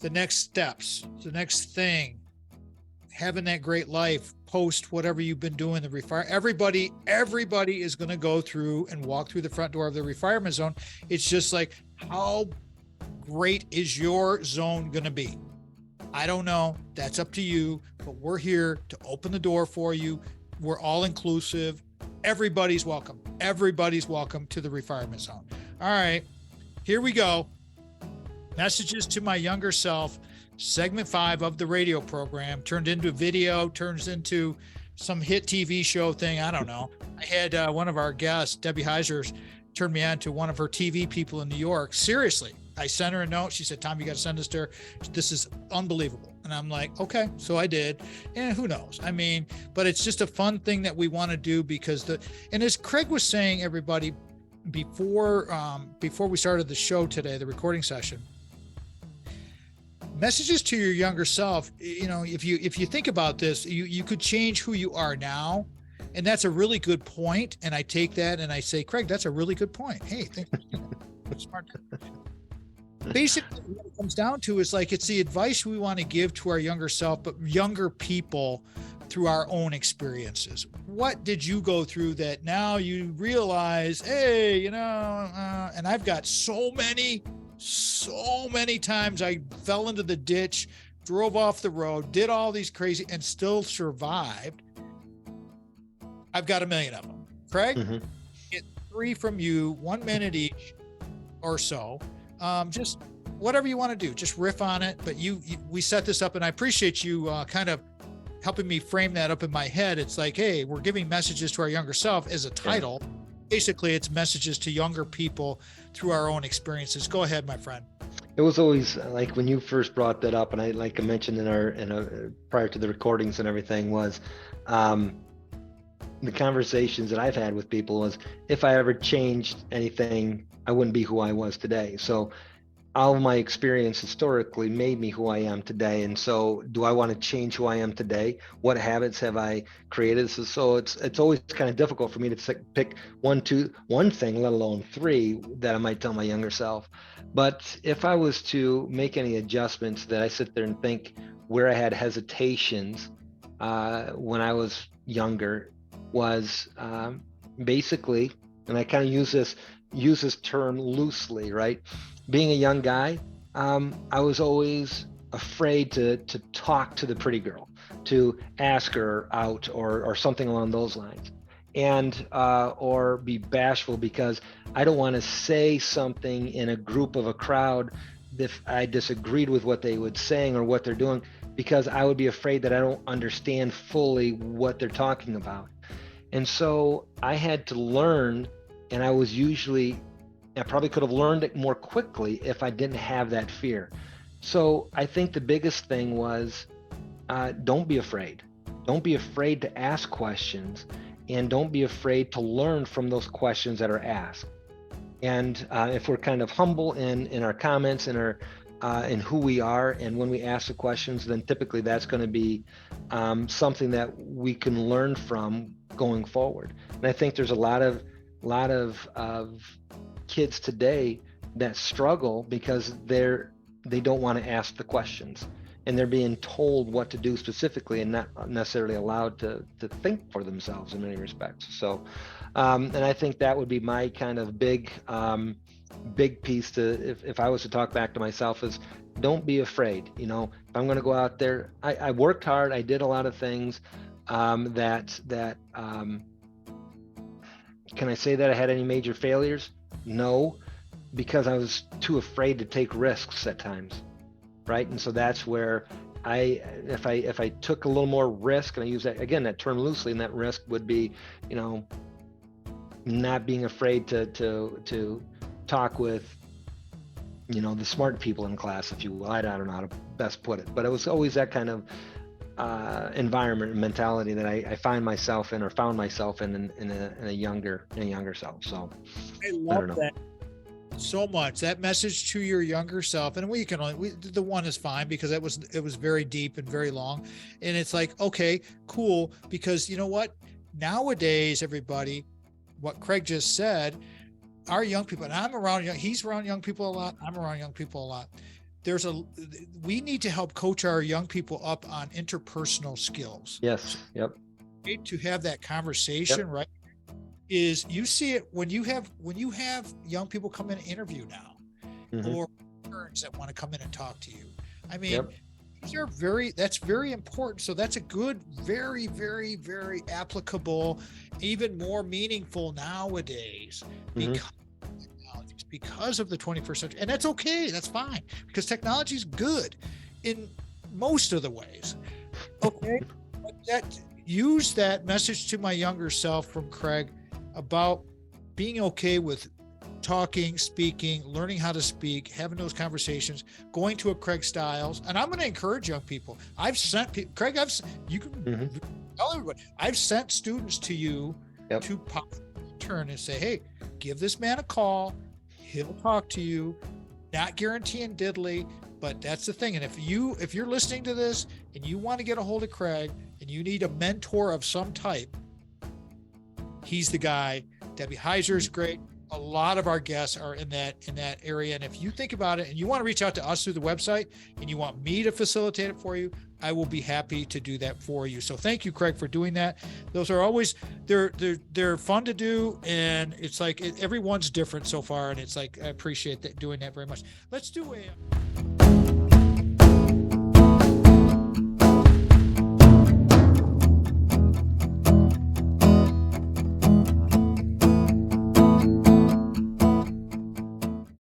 the next steps, the next thing, having that great life post whatever you've been doing, the refire. Everybody is going to go through and walk through the front door of the retirement zone. It's just like, how great is your zone going to be? I don't know. That's up to you, but we're here to open the door for you. We're all inclusive. Everybody's welcome. Everybody's welcome to the retirement zone. All right, here we go. Messages to my younger self, segment 5 of the radio program, turned into video, turns into some hit TV show thing. I don't know. I had one of our guests, Debbie Heiser, turned me on to one of her TV people in New York. Seriously, I sent her a note. She said, Tom, you got to send this to her. This is unbelievable. And I'm like, okay, so I did. And who knows? I mean, but it's just a fun thing that we want to do because and as Craig was saying, everybody, before we started the show today, the recording session, messages to your younger self, if you think about this, you could change who you are now. And that's a really good point. And I take that and I say, Craig, that's a really good point. Hey, thank you. Smart. Basically, what it comes down to is like, it's the advice we want to give to our younger self, but younger people through our own experiences. What did you go through that now you realize, hey, and I've got so many times I fell into the ditch, drove off the road, did all these crazy and still survived. I've got a million of them. Craig, get 3 from you, 1 minute each or so. Just whatever you want to do, just riff on it. But we set this up, and I appreciate you kind of helping me frame that up in my head. It's like, hey, we're giving messages to our younger self as a title. Yeah. Basically, it's messages to younger people through our own experiences. Go ahead, my friend. It was always like when you first brought that up, and I mentioned in our prior to the recordings and everything, was the conversations that I've had with people was, if I ever changed anything, I wouldn't be who I was today. So all of my experience historically made me who I am today. And so do I want to change who I am today? What habits have I created? So it's always kind of difficult for me to pick one thing, let alone 3 that I might tell my younger self. But if I was to make any adjustments that I sit there and think where I had hesitations when I was younger was basically, and I kind of use this term loosely, right? Being a young guy, I was always afraid to talk to the pretty girl, to ask her out or something along those lines, and or be bashful because I don't want to say something in a group of a crowd if I disagreed with what they were saying or what they're doing, because I would be afraid that I don't understand fully what they're talking about. And so I had to learn, and I probably could have learned it more quickly if I didn't have that fear. So I think the biggest thing was, don't be afraid. Don't be afraid to ask questions, and don't be afraid to learn from those questions that are asked. And if we're kind of humble in our comments and in who we are, and when we ask the questions, then typically that's going to be something that we can learn from going forward. And I think there's a lot of kids today that struggle because they don't want to ask the questions, and they're being told what to do specifically and not necessarily allowed to think for themselves in many respects. So and I think that would be my kind of big piece to, if I was to talk back to myself, is don't be afraid. If I'm going to go out there, I worked hard. I did a lot of things that can I say that I had any major failures? No, because I was too afraid to take risks at times, right? And so that's where if I took a little more risk, and I use that term loosely, and that risk would be, not being afraid to talk with, the smart people in class, if you will. I don't know how to best put it, but it was always that kind of environment and mentality that I found myself in a younger self. So I love that so much. That message to your younger self, and the one is fine because it was very deep and very long, and it's like, okay, cool, because you know what? Nowadays, everybody, what Craig just said, our young people, and he's around young people a lot. I'm around young people a lot. we need to help coach our young people up on interpersonal skills. Yes. Yep. To have that conversation, right? Is you see it when you have young people come in and interview now, or interns that want to come in and talk to you. I mean, these are that's very important. So that's a good, very, very, very applicable, even more meaningful nowadays because of the 21st century. And that's okay. That's fine, because technology is good in most of the ways. Okay. But use that message to my younger self from Craig about being okay with talking, speaking, learning how to speak, having those conversations, going to a Craig Stiles. And I'm going to encourage young people. I've sent people, Craig, you can tell everybody, I've sent students to you to pop turn and say, hey, give this man a call. He'll talk to you, not guaranteeing diddly, but that's the thing. And if you're listening to this and you want to get a hold of Craig and you need a mentor of some type, he's the guy. Debbie Heiser is great. A lot of our guests are in that area. And if you think about it and you want to reach out to us through the website and you want me to facilitate it for you, I will be happy to do that for you. So thank you, Craig, for doing that. Those are always, they're fun to do. And it's like, everyone's different so far. And it's like, I appreciate doing that very much. Let's do a